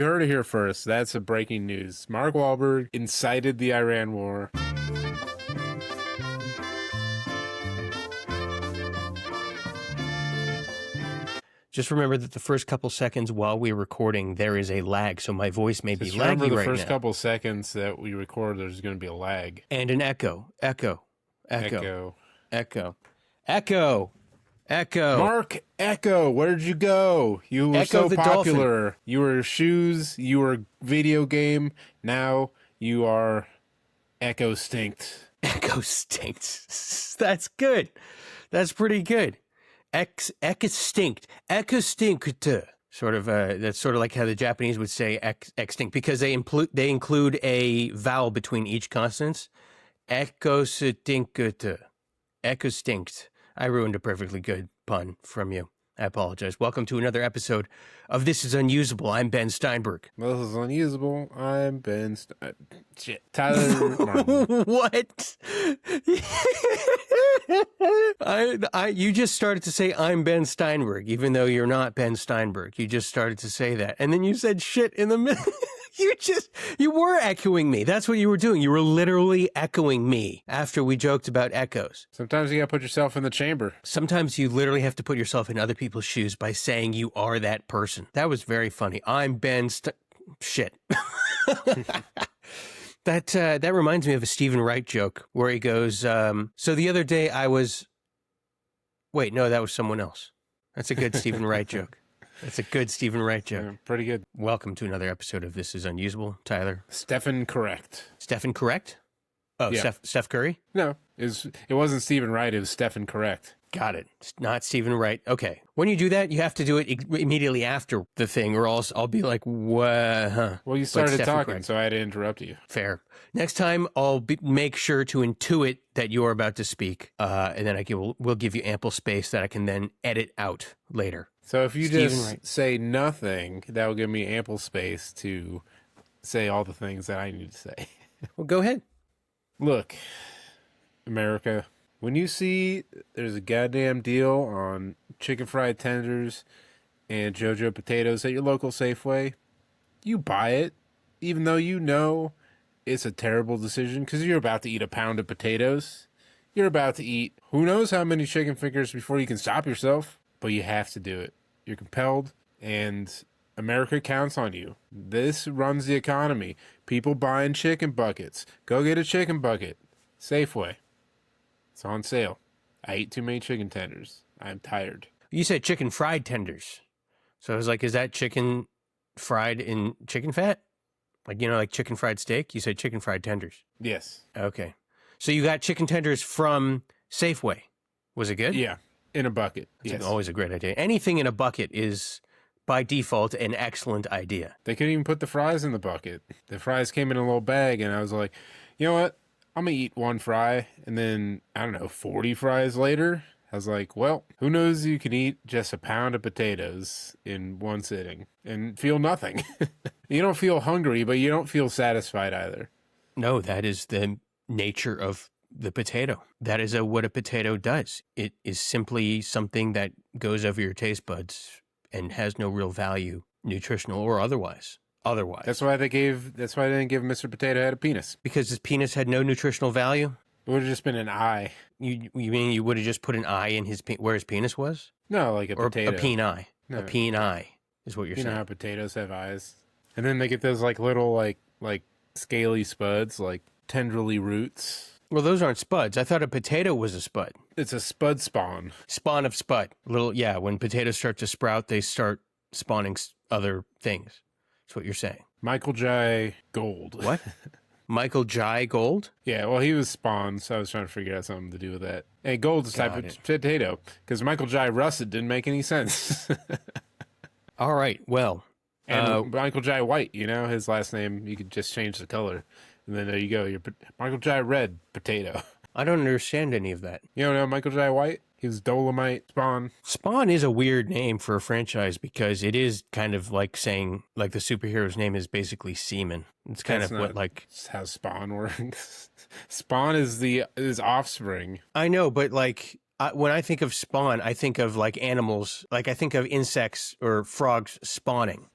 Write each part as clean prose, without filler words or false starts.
You heard it here first. That's a breaking news. Mark Wahlberg incited the Iran war. Just remember that the first couple seconds while we're recording, there is a lag, so my voice may be Just laggy remember the right first now. couple seconds that we record, there's going to be a lag. And an echo. Mark Echo, where'd you go? You were Echo so the popular. dolphin. You were shoes, you were video game. Now you are Echo Stinkt. Echo stinks. That's good. That's pretty good. Extinct. Extinct. Sort of. That's sort of like how the Japanese would say extinct because they include a vowel between each consonants. Extinct. Extinct. I ruined a perfectly good pun from you. I apologize. Welcome to another episode of This Is Unusable. I'm Ben Steinberg. This is unusable. I'm Ben Tyler Martin. What? You just started to say I'm Ben Steinberg, even though you're not Ben Steinberg. You just started to say that. And then you said shit in the middle. You were echoing me. That's what you were doing. You were literally echoing me after we joked about echoes. Sometimes you gotta put yourself in the chamber. Sometimes you literally have to put yourself in other people's shoes by saying you are that person. That was very funny. I'm Ben shit. That reminds me of a Stephen Wright joke where he goes, so the other day I was... Wait, no, that was someone else. That's a good Stephen Wright joke. That's a good Stephen Wright joke. Yeah, pretty good. Welcome to another episode of This Is Unusable. Tyler. Stephen Correct. Stephen Correct? Oh, yeah. Steph Curry? No, it wasn't Stephen Wright. It was Stephen Correct. Got it. It's not Stephen Wright. Okay. When you do that, you have to do it immediately after the thing, or else I'll be like, what? Huh? Well, you started talking, so I had to interrupt you. Fair. Next time, I'll make sure to intuit that you're about to speak, and then we'll give you ample space that I can then edit out later. So if you just say nothing, that will give me ample space to say all the things that I need to say. Well, go ahead. Look, America, when you see there's a goddamn deal on chicken fried tenders and JoJo potatoes at your local Safeway, you buy it, even though you know it's a terrible decision because you're about to eat a pound of potatoes. You're about to eat who knows how many chicken fingers before you can stop yourself, but you have to do it. You're compelled, and America counts on you. This runs the economy. People buying chicken buckets. Go get a chicken bucket. Safeway. It's on sale. I ate too many chicken tenders. I'm tired. You said chicken fried tenders. So I was like, is that chicken fried in chicken fat? Like, like chicken fried steak? You said chicken fried tenders. Yes. Okay. So you got chicken tenders from Safeway. Was it good? Yeah. In a bucket. That's always a great idea. Anything in a bucket is, by default, an excellent idea. They couldn't even put the fries in the bucket. The fries came in a little bag, and I was like, you know what? I'm going to eat one fry, and then, 40 fries later, I was like, well, who knows you can eat just a pound of potatoes in one sitting and feel nothing. You don't feel hungry, but you don't feel satisfied either. No, that is the nature of the potato. That is what a potato does. It is simply something that goes over your taste buds and has no real value, nutritional or otherwise. That's why they didn't give Mr. Potato Head a penis. Because his penis had no nutritional value? It would have just been an eye. You mean you would have just put an eye in where his penis was? No, like a potato. A peen-eye. No. A peen-eye is what you're saying. You know how potatoes have eyes? And then they get those little like scaly spuds, like tendrily roots. Well, those aren't spuds. I thought a potato was a spud. It's a spud spawn. Spawn of spud. When potatoes start to sprout, they start spawning other things. That's what you're saying. Michael J. Gold. What? Michael J. Gold? Yeah, well, he was spawned, so I was trying to figure out something to do with that. Hey, Gold's a type of potato, because Michael J. Russet didn't make any sense. All right, well. And Michael J. White, his last name, you could just change the color. And then there you go, you're Michael J. Red Potato. I don't understand any of that. You don't know Michael J. White? He was Dolomite, Spawn. Spawn is a weird name for a franchise because it is kind of like saying, like the superhero's name is basically semen. It's kind of what That's how Spawn works. Spawn is offspring. I know, but when I think of Spawn, I think of animals, I think of insects or frogs spawning.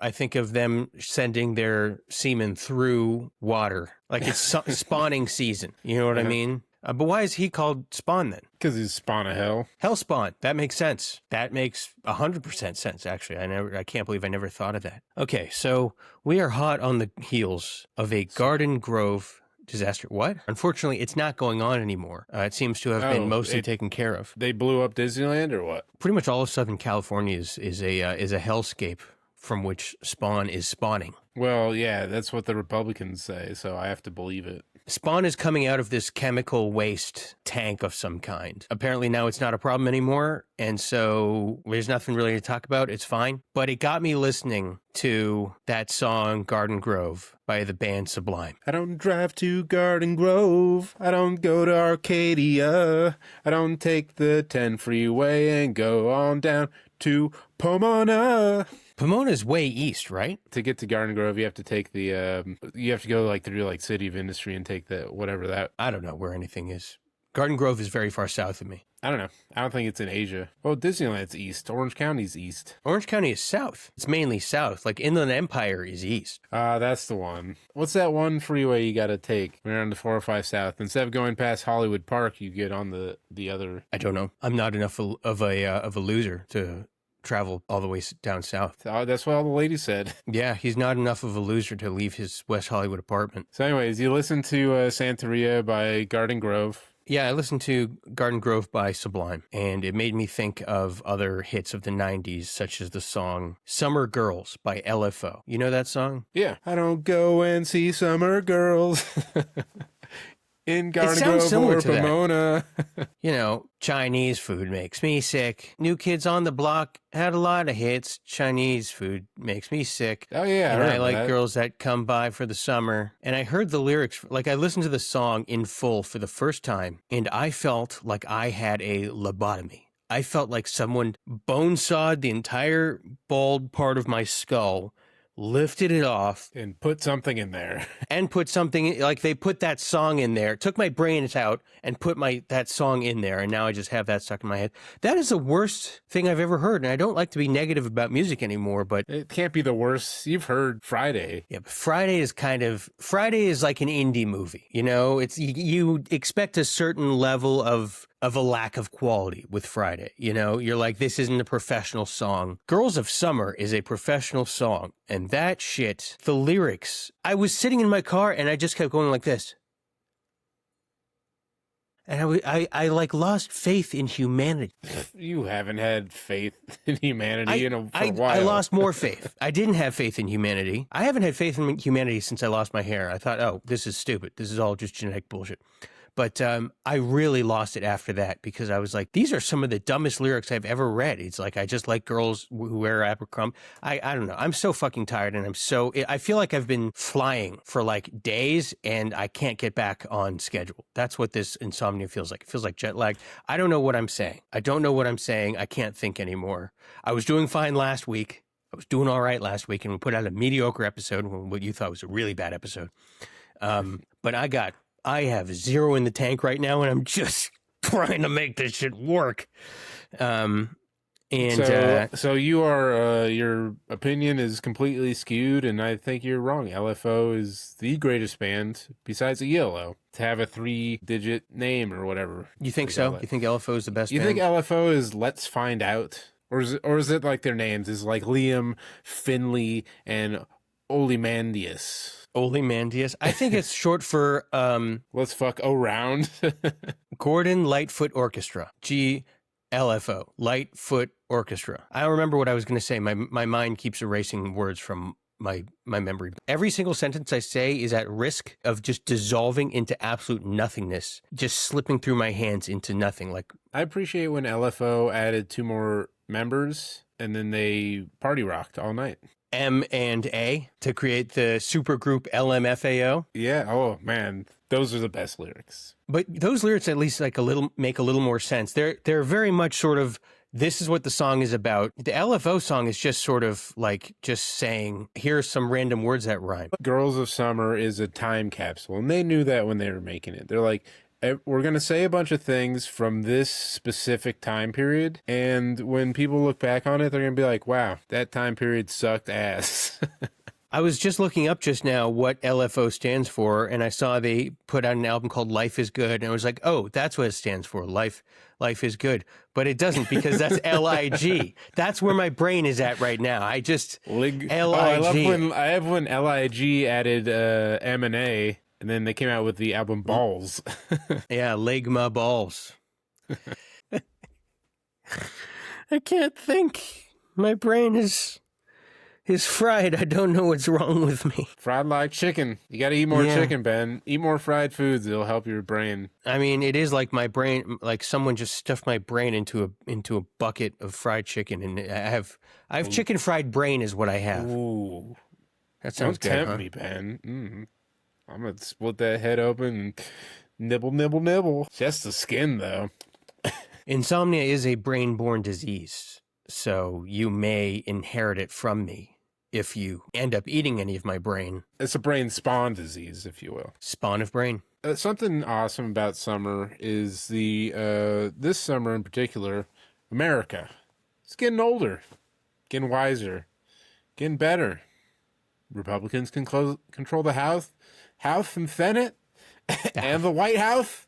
I think of them sending their semen through water. Like it's spawning season. You know what I mean? But why is he called Spawn then? Because he's spawn of hell. Hell Spawn. That makes sense. That makes 100% sense, actually. I can't believe I never thought of that. Okay, so we are hot on the heels of a Garden Grove disaster. What? Unfortunately, it's not going on anymore. It seems to have been mostly taken care of. They blew up Disneyland or what? Pretty much all of Southern California is a hellscape from which Spawn is spawning. Well, yeah, that's what the Republicans say, so I have to believe it. Spawn is coming out of this chemical waste tank of some kind. Apparently now it's not a problem anymore, and so there's nothing really to talk about. It's fine. But it got me listening to that song, Garden Grove, by the band Sublime. I don't drive to Garden Grove. I don't go to Arcadia. I don't take the 10 freeway and go on down to Pomona. Pomona's way east, right? To get to Garden Grove, you have to take the, you have to go like through like City of Industry and take the, whatever that. I don't know where anything is. Garden Grove is very far south of me. I don't know. I don't think it's in Asia. Well, Disneyland's east. Orange County's east. Orange County is south. It's mainly south. Like Inland Empire is east. That's the one. What's that one freeway you got to take when you're on the 405 South? Instead of going past Hollywood Park, you get on the other. I don't know. I'm not enough of a loser to travel all the way down south. That's what all the ladies said. Yeah, he's not enough of a loser to leave his West Hollywood apartment. So anyways, you listen to Santeria by Garden Grove. Yeah, I listened to Garden Grove by Sublime, and it made me think of other hits of the 90s, such as the song Summer Girls by LFO. You know that song? Yeah. I don't go and see summer girls in Garden Grove or Pomona. You know, Chinese food makes me sick. New Kids on the Block had a lot of hits. Chinese food makes me sick. Oh, yeah. And I like girls that come by for the summer. And I heard the lyrics, like I listened to the song in full for the first time, and I felt like I had a lobotomy. I felt like someone bone sawed the entire bald part of my skull, lifted it off, and put something in there. And put something, like they put that song in there, took my brains out and put that song in there, and now I just have that stuck in my head. That is the worst thing I've ever heard, and I don't like to be negative about music anymore, but... It can't be the worst. You've heard Friday. Yeah, but Friday is like an indie movie, you know? It's you expect a certain level of a lack of quality with Friday. You know, you're like, this isn't a professional song. Girls of Summer is a professional song. And that shit, the lyrics, I was sitting in my car and I just kept going like this. And I like lost faith in humanity. You haven't had faith in humanity for a while. I lost more faith. I didn't have faith in humanity. I haven't had faith in humanity since I lost my hair. I thought, oh, this is stupid. This is all just genetic bullshit. But I really lost it after that because I was like, these are some of the dumbest lyrics I've ever read. It's like, I just like girls who wear Abercrombie. I don't know. I'm so fucking tired and I feel like I've been flying for like days and I can't get back on schedule. That's what this insomnia feels like. It feels like jet lag. I don't know what I'm saying. I can't think anymore. I was doing fine last week. I was doing all right last week and we put out a mediocre episode, what you thought was a really bad episode. But I have zero in the tank right now, and I'm just trying to make this shit work. So you are your opinion is completely skewed, and I think you're wrong. LFO is the greatest band besides ELO to have a 3-digit name or whatever. You think so? You think LFO is the best? You band? think LFO is Let's Find Out, or is it like their names is like Liam, Finley, and Olymandias? Olymandias. I think it's short for Let's Fuck Around. Gordon Lightfoot Orchestra. GLFO. Lightfoot Orchestra. I don't remember what I was going to say. My mind keeps erasing words from my memory. Every single sentence I say is at risk of just dissolving into absolute nothingness, just slipping through my hands into nothing. Like, I appreciate when LFO added 2 more members and then they party rocked all night. M&A to create the supergroup LMFAO. Yeah. Oh man, those are the best lyrics. But those lyrics at least make a little more sense. They're very much sort of, this is what the song is about. The LFO song is just sort of like just saying, here's some random words that rhyme. Girls of Summer is a time capsule, and they knew that when they were making it. They're like, we're going to say a bunch of things from this specific time period. And when people look back on it, they're going to be like, wow, that time period sucked ass. I was just looking up just now what LFO stands for, and I saw they put out an album called Life is Good, and I was like, oh, that's what it stands for. Life is good. But it doesn't, because that's LIG. That's where my brain is at right now. I just LIG. Oh, I love when LIG added M&A, and then they came out with the album Balls. Yeah, Ligma balls. I can't think. My brain is fried. I don't know what's wrong with me. Fried like chicken. You got to eat more chicken, Ben. Eat more fried foods. It'll help your brain. I mean, it is like my brain, like someone just stuffed my brain into a bucket of fried chicken, and I have chicken fried brain is what I have. Ooh, that sounds good. Don't tempt me, Ben. I'm gonna split that head open and nibble. Just the skin, though. Insomnia is a brain-borne disease, so you may inherit it from me if you end up eating any of my brain. It's a brain spawn disease, if you will. Spawn of brain. Something awesome about summer is this summer in particular, America. It's getting older, getting wiser, getting better. Republicans can control the House and Senate, and the White House,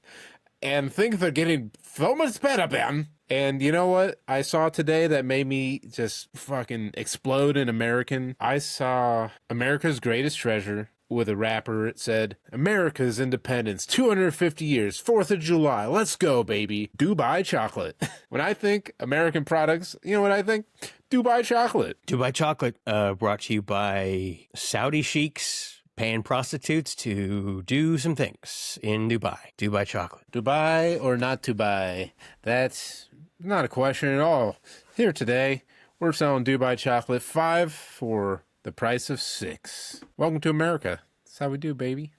and things are getting so much better, Ben. And you know what I saw today that made me just fucking explode in American? I saw America's Greatest Treasure with a rapper. It said, America's independence, 250 years, 4th of July. Let's go, baby. Dubai chocolate. When I think American products, you know what I think? Dubai chocolate. Dubai chocolate, brought to you by Saudi sheiks paying prostitutes to do some things in Dubai. Dubai chocolate. Dubai or not Dubai? That's not a question at all. Here today, we're selling Dubai chocolate 5 for the price of 6. Welcome to America. That's how we do, baby.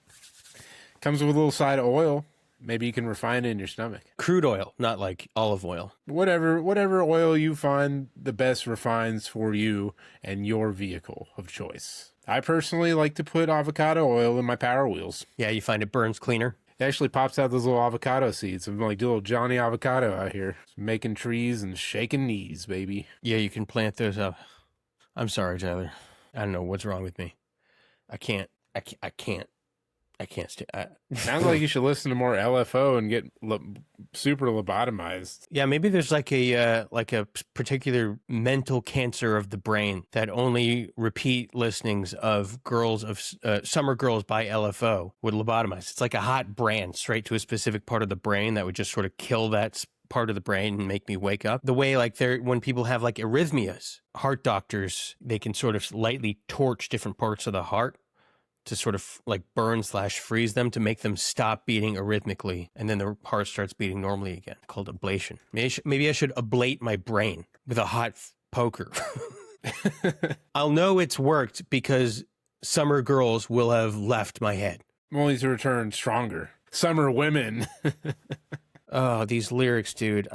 Comes with a little side of oil. Maybe you can refine it in your stomach. Crude oil, not like olive oil. Whatever oil you find the best refines for you and your vehicle of choice. I personally like to put avocado oil in my Power Wheels. Yeah, you find it burns cleaner? It actually pops out those little avocado seeds. I'm like little Johnny Avocado out here. Making trees and shaking knees, baby. Yeah, you can plant those up. I'm sorry, Tyler. I don't know what's wrong with me. I can't stay. Sounds like you should listen to more LFO and get super lobotomized. Yeah, maybe there's like a particular mental cancer of the brain that only repeat listenings of Summer Girls by LFO would lobotomize. It's like a hot brand straight to a specific part of the brain that would just sort of kill that part of the brain and make me wake up. The way like when people have like arrhythmias, heart doctors, they can sort of lightly torch different parts of the heart to sort of like burn/freeze them to make them stop beating arrhythmically, and then the heart starts beating normally again, called ablation. Maybe I should ablate my brain with a hot poker. I'll know it's worked because Summer Girls will have left my head. Only to return stronger. Summer women. Oh, these lyrics, dude.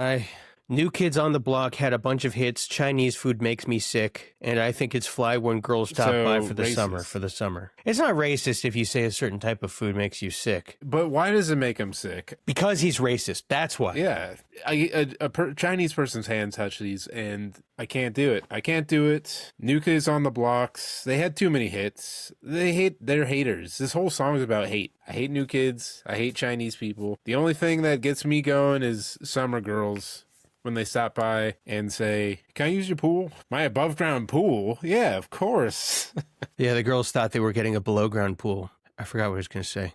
New Kids on the Block had a bunch of hits. Chinese food makes me sick. And I think it's fly when girls stop by for the racist. summer. It's not racist if you say a certain type of food makes you sick. But why does it make him sick? Because he's racist. That's why. Yeah. A Chinese person's hand touched these, and I can't do it. New Kids on the Blocks. They had too many hits. They're haters. This whole song is about hate. I hate New Kids. I hate Chinese people. The only thing that gets me going is Summer Girls. When they stop by and say, can I use your pool? My above ground pool? Yeah, of course. Yeah, the girls thought they were getting a below ground pool. I forgot what I was going to say.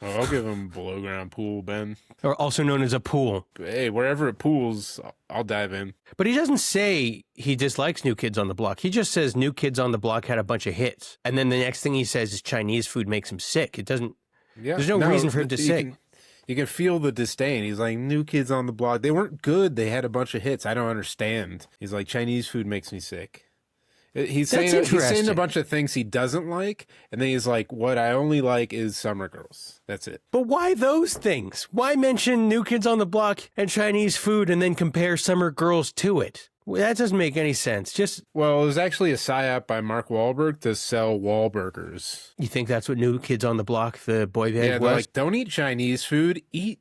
Oh, I'll give them a below ground pool, Ben. Or also known as a pool. Hey, wherever it pools, I'll dive in. But he doesn't say he dislikes New Kids on the Block. He just says New Kids on the Block had a bunch of hits. And then the next thing he says is Chinese food makes him sick. It doesn't, there's no reason for him to say. You can feel the disdain. He's like, New Kids on the Block. They weren't good. They had a bunch of hits. I don't understand. He's like, Chinese food makes me sick. He's saying a bunch of things he doesn't like, and then he's like, what I only like is Summer Girls. That's it. But why those things? Why mention New Kids on the Block and Chinese food and then compare Summer Girls to it? That doesn't make any sense. Well, it was actually a psyop by Mark Wahlberg to sell Wahlburgers. You think that's what New Kids on the Block, the boy band, was? Like, don't eat Chinese food. Eat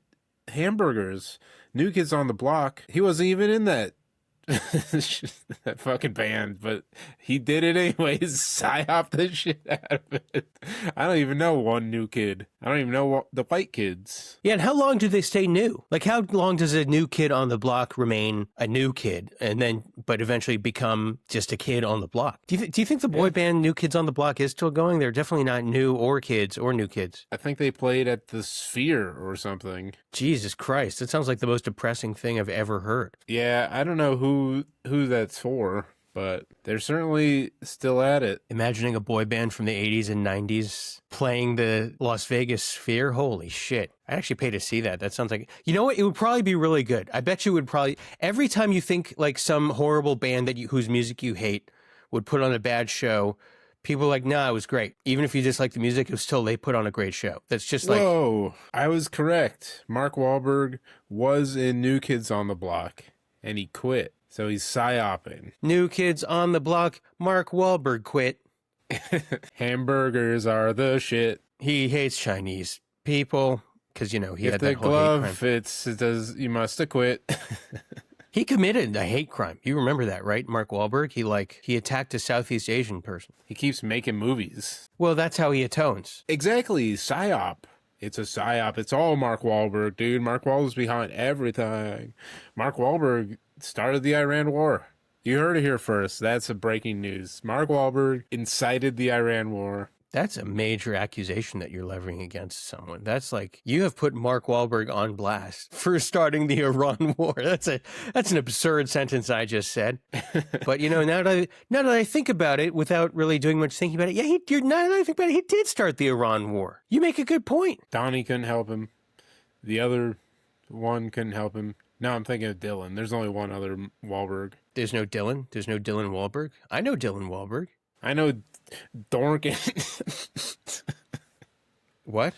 hamburgers. New Kids on the Block. He wasn't even in that that fucking band, but he did it anyways. Psyop the shit out of it. I don't even know one new kid. I don't even know the white kids. Yeah, and how long do they stay new? Like, how long does a new kid on the block remain a new kid, and then but eventually become just a kid on the block? Do you think the boy band New Kids on the Block is still going? They're definitely not new or kids or new kids. I think they played at the Sphere or something. Jesus Christ, that sounds like the most depressing thing I've ever heard. Yeah, I don't know who that's for, but they're certainly still at it. Imagining a boy band from the 80s and 90s playing the Las Vegas Sphere. Holy shit. I'd actually pay to see that. That sounds like, you know what? It would probably be really good. I bet you would probably, every time you think like some horrible band whose music you hate would put on a bad show, people are like, nah, it was great. Even if you dislike the music, it was still, they put on a great show. That's just like. Whoa, I was correct. Mark Wahlberg was in New Kids on the Block, and he quit. So he's psyoping. New Kids on the Block, Mark Wahlberg quit. Hamburgers are the shit. He hates Chinese people because, you know, he if had the that whole glove hate crime. fits, it does. You must have quit. He committed a hate crime. You remember that, right? Mark Wahlberg? He attacked a Southeast Asian person. He keeps making movies. Well, that's how he atones. Exactly. Psyop. It's a psyop. It's all Mark Wahlberg, dude. Mark Wahlberg's behind everything. Mark Wahlberg started the Iran war. You heard it here first. That's a breaking news. Mark Wahlberg incited the Iran war. That's a major accusation that you're levying against someone. That's like, you have put Mark Wahlberg on blast for starting the Iran war. That's an absurd sentence I just said. But, you know, now that I think about it without really doing much thinking about it, yeah, now that I think about it, he did start the Iran war. You make a good point. Donnie couldn't help him. The other one couldn't help him. No, I'm thinking of Dylan. There's only one other Wahlberg. There's no Dylan? There's no Dylan Wahlberg? I know Dylan Wahlberg. I know Dorkin. What?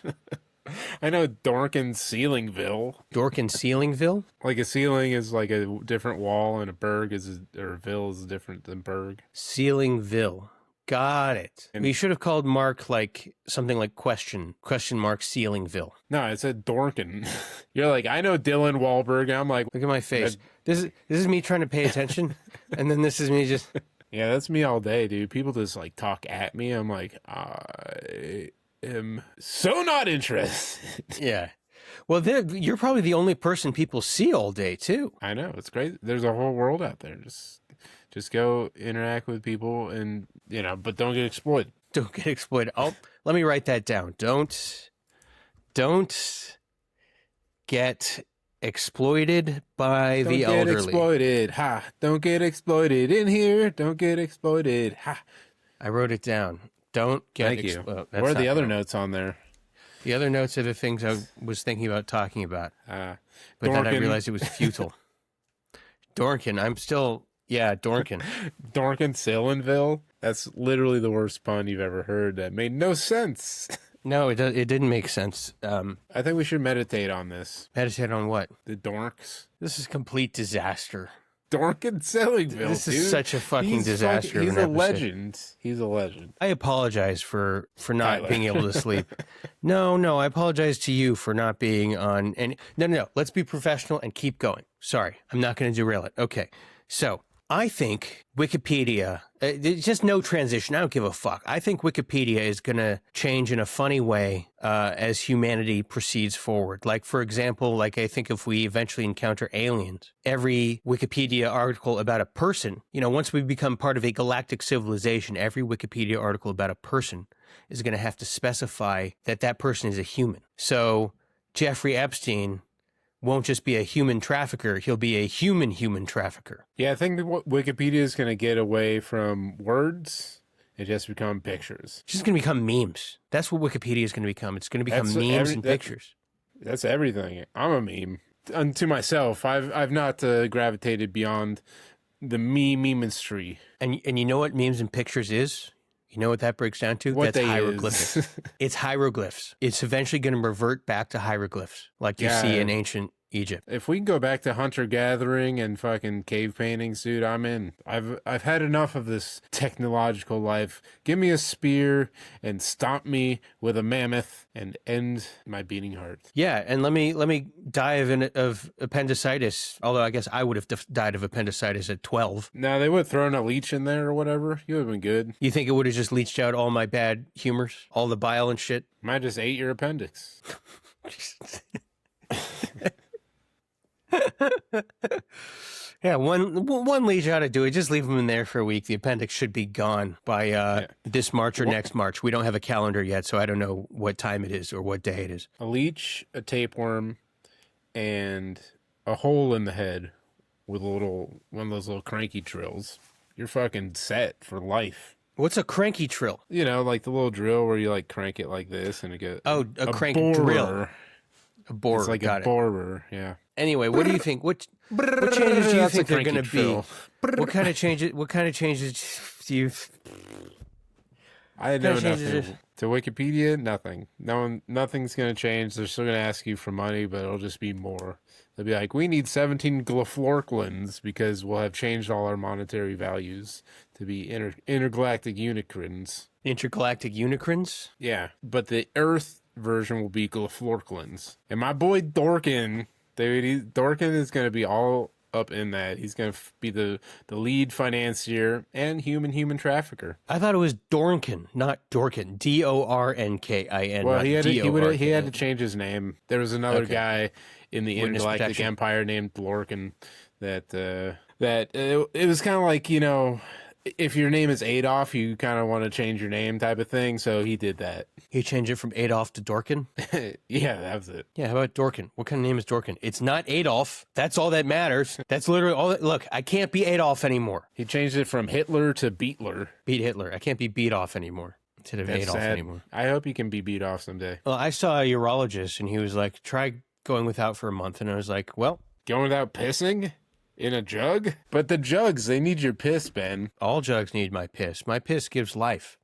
I know Dorkin Ceilingville. Dorkin Ceilingville? Like a ceiling is like a different wall, and a ville is different than berg. Ceilingville. Got it. And we should have called Mark like something like question mark Ceilingville. No, it said Dorkin. You're like, I know Dylan Wahlberg. I'm like, look at my face. This is me trying to pay attention, and then this is me just. Yeah, that's me all day, dude. People just like talk at me. I'm like, I am so not interested. Yeah. Well, you're probably the only person people see all day too. I know, it's great. There's a whole world out there. Just go interact with people, and but don't get exploited. Don't get exploited. Oh, let me write that down. Don't get exploited by the elderly. Don't get exploited. Ha. Don't get exploited in here. Don't get exploited. Ha. I wrote it down. Don't get exploited. What are the other notes on there? The other notes are the things I was thinking about talking about. But then I realized it was futile. Dorkin. Dorkin. Dorkin Ceilingville. That's literally the worst pun you've ever heard. That made no sense. No, it didn't make sense. I think we should meditate on this. Meditate on what? The dorks. This is a complete disaster. Dorkin Ceilingville. This is such a fucking disaster. He's a legend. He's a legend. I apologize for not being able to sleep. No, I apologize to you for not being on. And no. Let's be professional and keep going. Sorry, I'm not going to derail it. Okay, so I think Wikipedia, there's just no transition. I don't give a fuck. I think Wikipedia is going to change in a funny way as humanity proceeds forward. Like, for example, I think if we eventually encounter aliens, every Wikipedia article about a person, once we become part of a galactic civilization, every Wikipedia article about a person is going to have to specify that person is a human. So Jeffrey Epstein won't just be a human trafficker, he'll be a human trafficker. Yeah, I think Wikipedia is going to get away from words and just become pictures. It's just going to become memes. That's what Wikipedia is going to become. It's going to become memes and pictures. That's everything. I'm a meme. Unto myself, I've not gravitated beyond the meme industry. And you know what memes and pictures is? You know what that breaks down to? That's hieroglyphics. It's hieroglyphs. It's eventually going to revert back to hieroglyphs, like you see in ancient Egypt. If we can go back to hunter-gathering and fucking cave paintings, dude, I'm in. I've had enough of this technological life. Give me a spear and stomp me with a mammoth and end my beating heart. Yeah, and let me die of appendicitis. Although I guess I would have died of appendicitis at 12. Now, they would have thrown a leech in there or whatever. You would have been good. You think it would have just leached out all my bad humors, all the bile and shit? Might just ate your appendix. Yeah, one leech ought to do it. Just leave them in there for a week. The appendix should be gone by this March or next March. We don't have a calendar yet, so I don't know what time it is or what day it is. A leech, a tapeworm, and a hole in the head with one of those little cranky drills. You're fucking set for life. What's a cranky drill? You know, like the little drill where you like crank it like this and it goes. Oh, a crank borer. drill. A borer. It's like got a borer, yeah. Anyway, what do you think? What changes do you That's think a they're going to cranky be? drill. What kind of changes do you? I know That changes nothing. To Wikipedia, nothing. Nothing's going to change. They're still going to ask you for money, but it'll just be more. They'll be like, we need 17 glaflorklins because we'll have changed all our monetary values to be intergalactic unicorns. Intergalactic unicorns? Yeah, but the Earth version will be glaflorklins. And my boy Dorkin, Dorkin is going to be all up in that. He's going to be the lead financier and human trafficker. I thought it was Dornkin, not Dorkin. Dornkin. Well, he had to change his name. There was another guy in the Witness Intergalactic protection. Empire named Dlorkin that it was kind of like, you know, if your name is Adolf, you kind of want to change your name type of thing. So he did that. He changed it from Adolf to Dorkin? Yeah, that was it. Yeah, how about Dorkin? What kind of name is Dorkin? It's not Adolf. That's all that matters. That's literally all that. Look, I can't be Adolf anymore. He changed it from Hitler to Beatler. Beat Hitler. I can't be beat off anymore instead of That's Adolf sad. anymore. I hope he can be beat off someday. Well, I saw a urologist and he was like, try going without for a month. And I was like, well, Going without pissing in a jug? But the jugs, they need your piss, Ben. all jugs need my piss. My piss gives life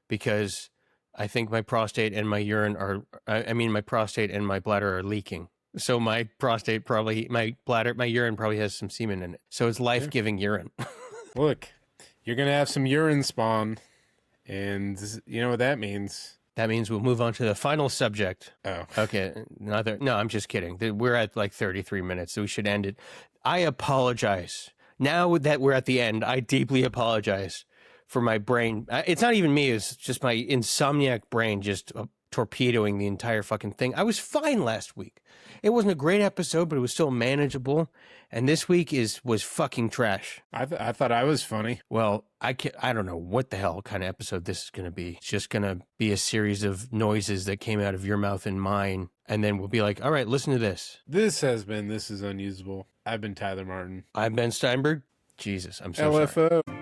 because I think my prostate and my urine are, my prostate and my bladder are leaking. So my prostate probably, my urine probably has some semen in it. So it's life-giving urine. Look, you're going to have some urine spawn. And you know what that means. That means we'll move on to the final subject. Oh. Okay. No, I'm just kidding. We're at like 33 minutes, so we should end it. I apologize. Now that we're at the end, I deeply apologize for my brain. It's not even me. It's just my insomniac brain just torpedoing the entire fucking thing. I was fine last week. It wasn't a great episode, but it was still manageable. And this week was fucking trash. I thought I was funny. Well, I don't know what the hell kind of episode this is going to be. It's just going to be a series of noises that came out of your mouth and mine. And then we'll be like, all right, listen to this. This is Unusable. I've been Tyler Martin. I'm Ben Steinberg. Jesus, I'm so sorry. LFO.